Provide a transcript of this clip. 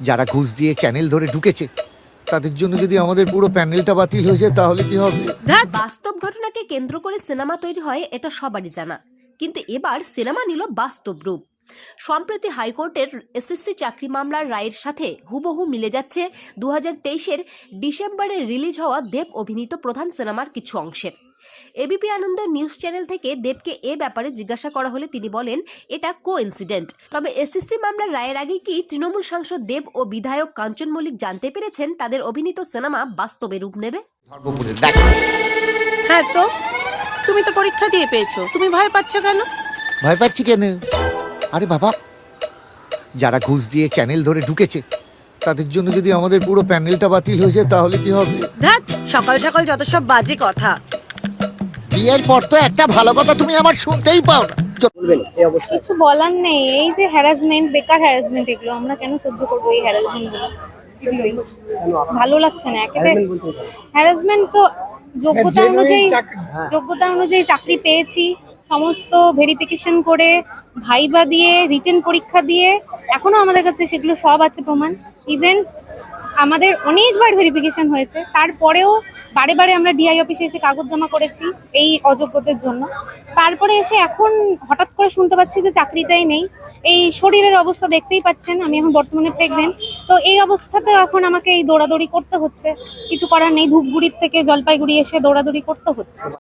যারা ঘুষ দিয়ে চ্যানেল ধরে ঢুকেছে তাদের জন্য যদি আমাদের পুরো প্যানেলটা বাতিল হয়ে যায় তাহলে কি হবে? বাস্তব ঘটনাকে কেন্দ্র করে সিনেমা তৈরি হয় এটা সবারই জানা, কিন্তু এবার সিনেমা নিল বাস্তব রূপ। সম্প্রতি হাইকোর্টের এসএসসি চাকরি মামলার রায়ের সাথে হুবহু মিলে যাচ্ছে 2023-এর ডিসেম্বরে রিলিজ হওয়া দেব অভিনীত প্রধান সিনেমার কিছু অংশের। এবিপি আনন্দ নিউজ চ্যানেল থেকে দেবকে এ ব্যাপারে জিজ্ঞাসা করা হলে তিনি বলেন এটা কোইন্সিডেন্ট। তবে এসএসসি মামলার রায়ের আগে কি তৃণমূল সাংসদ দেব ও বিধায়ক কাঞ্চন মল্লিক জানতে পেরেছেন তাদের অভিনীত সিনেমা বাস্তবে রূপ নেবে? হ্যাঁ, তো তুমি তো পরীক্ষা দিয়ে পেয়েছো, তুমি ভয় পাচ্ছ কেন? ভয় পাচ্ছি কেন? আরে বাবা, যারা ঘুষ দিয়ে চ্যানেল ধরে ঢুকেছে তাদের জন্য যদি আমাদের পুরো প্যানেলটা বাতিল হয়ে যায় তাহলে কি হবে? ধ্যাৎ, সকাল সকাল যত সব বাজে কথা। বিয়ের পর তো একটা ভালো কথা তুমি আমার শুনতেই পাও না। কিছু বলার নেই। এই যে হ্যারাসমেন্ট, বেকার হ্যারাসমেন্ট, এগুলো আমরা কেন সহ্য করবো? এই হ্যারাসমেন্ট গুলো ভালো লাগছে না একেবারে। হ্যারাসমেন্ট তো যোগ্যতা অনুযায়ী চাকরি পেয়েছি, সমস্ত ভেরিফিকেশন করে, ভাইবা দিয়ে, রিটেন পরীক্ষা দিয়ে, এখনো আমাদের কাছে সেগুলো সব আছে প্রমাণ। ইভেন আমাদের অনেকবার ভেরিফিকেশন হয়েছে, তারপরেও বারে বারে আমরা ডিআই অফিসে এসে কাগজ জমা করেছি এই অযোগ্যদের জন্য। তারপরে এসে এখন হঠাৎ করে শুনতে পাচ্ছি যে চাকরিটাই নেই। এই শরীরের অবস্থা দেখতেই পাচ্ছেন, আমি এখন বর্তমানে প্রেগনেন্ট। তো এই অবস্থাতে এখন আমাকে এই দৌড়াদৌড়ি করতে হচ্ছে, কিছু করার নেই। ধূপগুড়ির থেকে জলপাইগুড়ি এসে দৌড়াদৌড়ি করতে হচ্ছে।